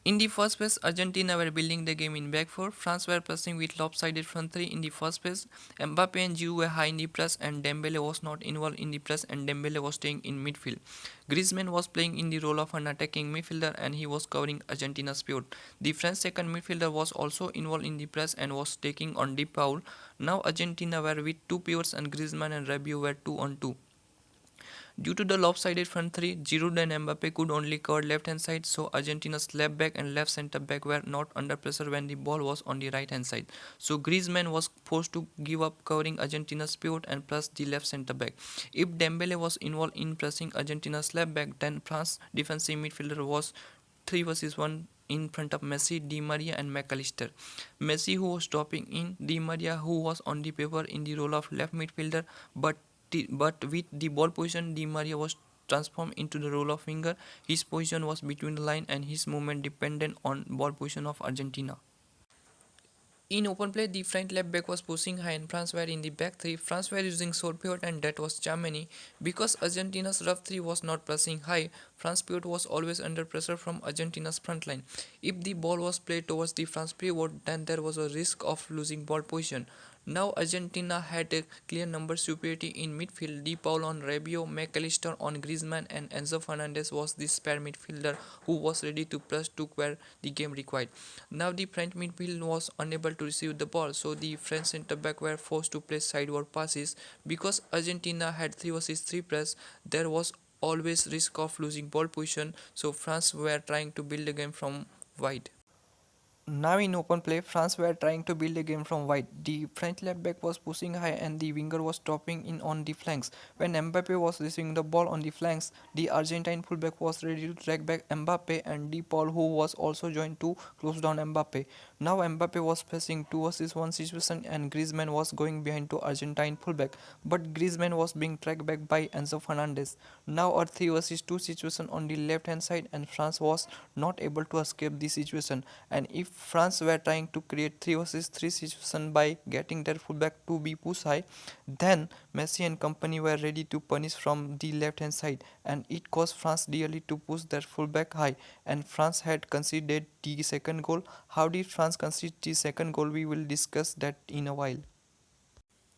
In the first phase, Argentina were building the game in back four. France were pressing with lopsided front three in the first phase. Mbappe and Giroud were high in the press and Dembele was not involved in the press and Dembele was staying in midfield. Griezmann was playing in the role of an attacking midfielder and he was covering Argentina's pivot. The French second midfielder was also involved in the press and was taking on deep foul. Now Argentina were with two pivots and Griezmann and Rabbitt were 2-on-2. Due to the lopsided front three, Giroud and Mbappe could only cover left hand side, so Argentina's left back and left centre back were not under pressure when the ball was on the right hand side. So Griezmann was forced to give up covering Argentina's pivot and press the left centre back. If Dembele was involved in pressing Argentina's left back, then France's defensive midfielder was 3 versus 1 in front of Messi, Maria and Mac Allister. Messi, who was dropping in, Maria, who was on the paper in the role of left midfielder, but with the ball position, Di Maria was transformed into the role of winger. His position was between the line and his movement depended on ball position of Argentina. In open play, the French left back was pushing high and France were in the back three. France were using short pivot and that was Chomeini. Because Argentina's rough three was not pressing high, France pivot was always under pressure from Argentina's front line. If the ball was played towards the France pivot, then there was a risk of losing ball position. Now Argentina had a clear number superiority in midfield. De Paul on Rabiot, Mac Allister on Griezmann and Enzo Fernandez was the spare midfielder who was ready to press to where the game required. Now the French midfield was unable to receive the ball, so the French centre back were forced to play sideward passes. Because Argentina had 3 versus 3 press, there was always risk of losing ball position, so France were trying to build a game from wide. Now in open play, France were trying to build a game from wide. The French left back was pushing high and the winger was dropping in on the flanks. When Mbappe was receiving the ball on the flanks, the Argentine fullback was ready to track back Mbappe and De Paul, who was also joined to close down Mbappe. Now Mbappe was facing 2 versus 1 situation and Griezmann was going behind to Argentine fullback, but Griezmann was being tracked back by Enzo Fernandez. Now a 3 versus 2 situation on the left hand side and France was not able to escape the situation, and if France were trying to create 3 versus 3 situation by getting their fullback to be pushed high, then Messi and company were ready to punish from the left hand side, and it cost France dearly to push their fullback high, and France had conceded the second goal. How did France concede the second goal? We will discuss that in a while.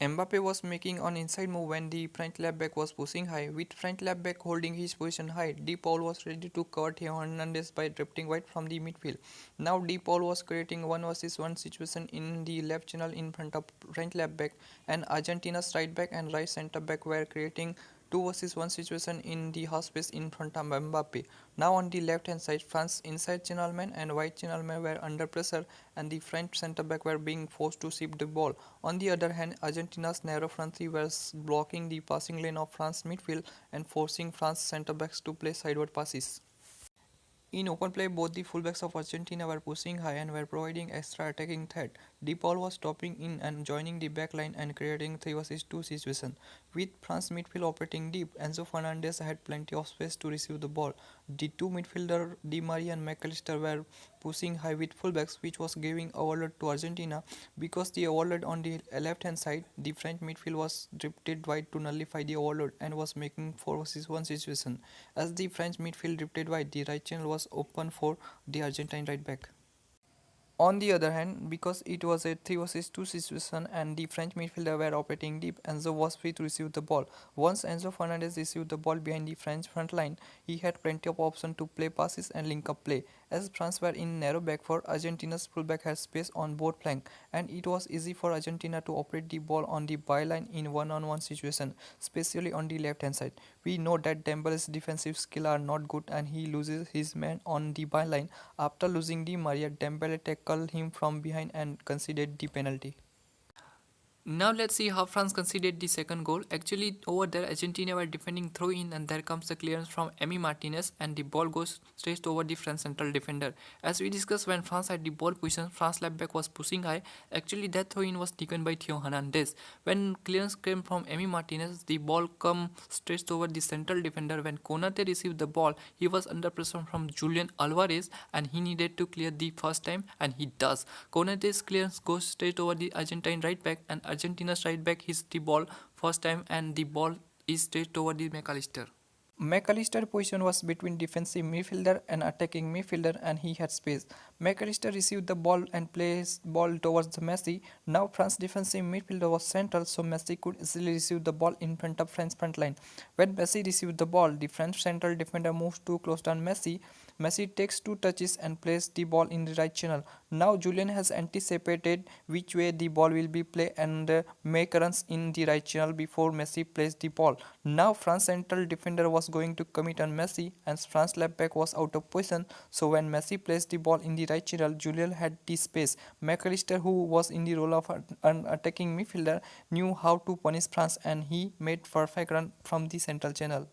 Mbappe was making an inside move when the French left back was pushing high. With French left back holding his position high, De Paul was ready to cover Theo Hernandez by drifting wide from the midfield. Now De Paul was creating 1 versus 1 situation in the left channel in front of French left back, and Argentina's right back and right centre back were creating 2 versus 1 situation in the half space in front of Mbappe. Now on the left hand side, France's inside channel man and right channel man were under pressure and the French centre back were being forced to shift the ball. On the other hand, Argentina's narrow front three was blocking the passing lane of France midfield and forcing France centre backs to play sideward passes. In open play, both the fullbacks of Argentina were pushing high and were providing extra attacking threat. De Paul was stopping in and joining the back line and creating 3 versus 2 situation. With France midfield operating deep, Enzo Fernandez had plenty of space to receive the ball. The two midfielders, Maria and Mac Allister, were pushing high with fullbacks, which was giving overload to Argentina. Because the overload on the left hand side, the French midfield was drifted wide to nullify the overload and was making 4 versus 1 situation. As the French midfield drifted wide, the right channel was open for the Argentine right back. On the other hand, because it was a 3 versus 2 situation and the French midfielder were operating deep, Enzo was free to receive the ball. Once Enzo Fernandez received the ball behind the French front line, he had plenty of options to play passes and link up play. As France were in narrow back four, Argentina's fullback had space on both flanks, and it was easy for Argentina to operate the ball on the byline in one-on-one situation, especially on the left-hand side. We know that Dembele's defensive skills are not good and he loses his man on the byline. After losing Di Maria, Dembele tackled him from behind and conceded the penalty. Now let's see how France conceded the second goal. Actually, over there Argentina were defending throw in and there comes the clearance from Emi Martinez and the ball goes straight over the French central defender. As we discussed, when France had the ball position, France left back was pushing high. Actually, that throw in was taken by Theo Hernandez. When clearance came from Emi Martinez, the ball come straight over the central defender. When Konate received the ball, he was under pressure from Julian Alvarez and he needed to clear the first time and he does. Konate's clearance goes straight over the Argentine right back and Argentina's right back hits the ball first time and the ball is straight over the Mac Allister. Mac Allister's position was between defensive midfielder and attacking midfielder, and he had space. Mac Allister received the ball and placed ball towards Messi. Now France's defensive midfielder was central, so Messi could easily receive the ball in front of France's front line. When Messi received the ball, the French central defender moves to close down Messi. Messi takes 2 touches and plays the ball in the right channel. Now Julian has anticipated which way the ball will be played and make runs in the right channel before Messi plays the ball. Now France central defender was going to commit on Messi and France left back was out of position, so when Messi placed the ball in the right channel, Julian had the space. Mac Allister, who was in the role of an attacking midfielder, knew how to punish France and he made perfect run from the central channel.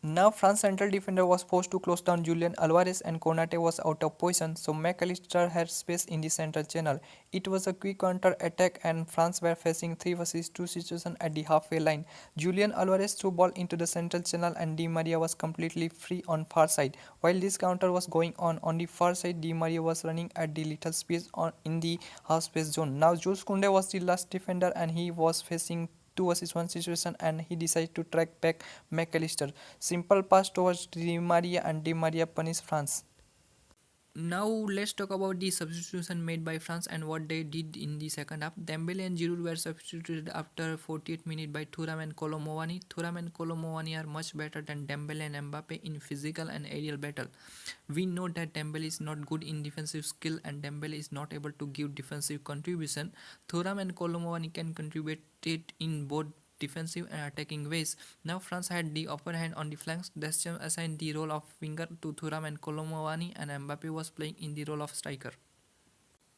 Now France central defender was forced to close down Julian Alvarez and Konate was out of position, so Mac Allister had space in the central channel. It was a quick counter attack and France were facing 3 vs 2 situation at the halfway line. Julian Alvarez threw ball into the central channel and Di Maria was completely free on far side. While this counter was going on the far side, Di Maria was running at the little space in the half space zone. Now Jules Koundé was the last defender and he was facing 2 vs 1 situation and he decided to track back Mac Allister. Simple pass towards Di Maria and Di Maria punished France. Now let's talk about the substitution made by France and what they did in the second half. Dembele and Giroud were substituted after 48 minutes by Thuram and Muani. Thuram and Muani are much better than Dembele and Mbappe in physical and aerial battle. We know that Dembele is not good in defensive skill and Dembele is not able to give defensive contribution. Thuram and Muani can contribute it in both defensive and attacking ways. Now France had the upper hand on the flanks. Deschamps assigned the role of winger to Thuram and Muani and Mbappe was playing in the role of striker.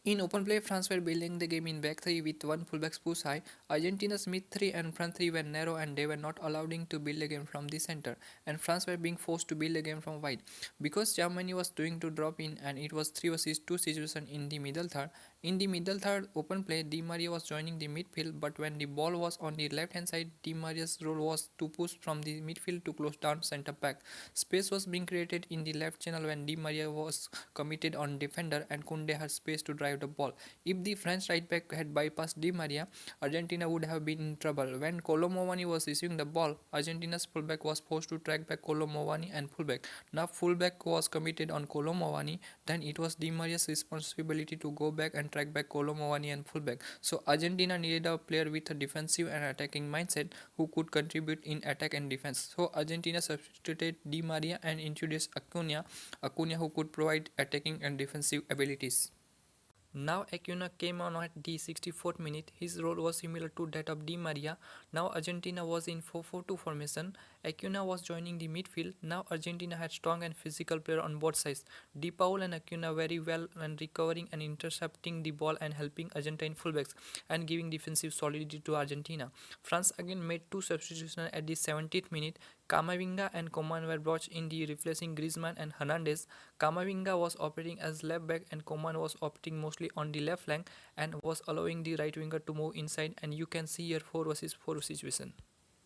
In open play, France were building the game in back 3 with one fullbacks push high. Argentina's mid 3 and front 3 were narrow and they were not allowing to build a game from the center, and France were being forced to build a game from wide. Because Chomeini was doing to drop in and it was 3 vs 2 situation in the middle third. In the middle third open play, Di Maria was joining the midfield, but when the ball was on the left hand side, Di Maria's role was to push from the midfield to close down center back. Space was being created in the left channel when Di Maria was committed on defender and Koundé had space to drive the ball. If the French right back had bypassed Di Maria, Argentina would have been in trouble. When Muani was receiving the ball, Argentina's fullback was forced to track back Muani and fullback. Now fullback was committed on Muani, then it was Di Maria's responsibility to go back and track back Muani and fullback. So Argentina needed a player with a defensive and attacking mindset who could contribute in attack and defense. So Argentina substituted Di Maria and introduced Acuna who could provide attacking and defensive abilities. Now Acuna came on at the 64th minute. His role was similar to that of Di Maria. Now Argentina was in 4-4-2 formation. Acuna was joining the midfield. Now Argentina had strong and physical player on both sides. De Paul and Acuna very well when recovering and intercepting the ball and helping Argentine fullbacks and giving defensive solidity to Argentina. France again made 2 substitutions at the 70th minute. Camvinga and Coman were brought in, the replacing Griezmann and Hernandez. Camvinga was operating as left back and Coman was operating mostly on the left flank and was allowing the right winger to move inside, and you can see here 4 vs 4 situation.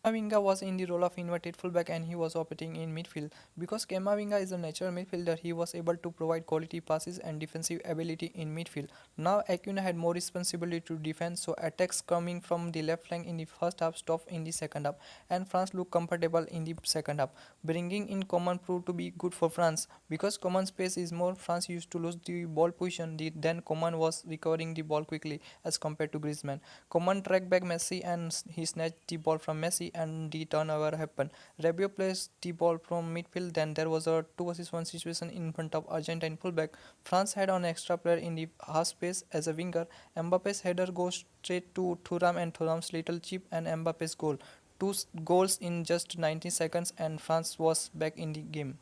Camavinga was in the role of inverted fullback and he was operating in midfield. Because Camavinga is a natural midfielder, he was able to provide quality passes and defensive ability in midfield. Now Acuna had more responsibility to defend, so attacks coming from the left flank in the first half stopped in the second half, and France looked comfortable in the second half. Bringing in Coman proved to be good for France. Because Coman's pace is more, France used to lose the ball position, then Coman was recovering the ball quickly as compared to Griezmann. Coman tracked back Messi and he snatched the ball from Messi and the turnover happened. Rabbitt placed the ball from midfield, then there was a 2 vs 1 situation in front of Argentine fullback. France had an extra player in the half space as a winger. Mbappe's header goes straight to Thuram and Thuram's little chip and Mbappe's goal. 2 goals in just 90 seconds and France was back in the game.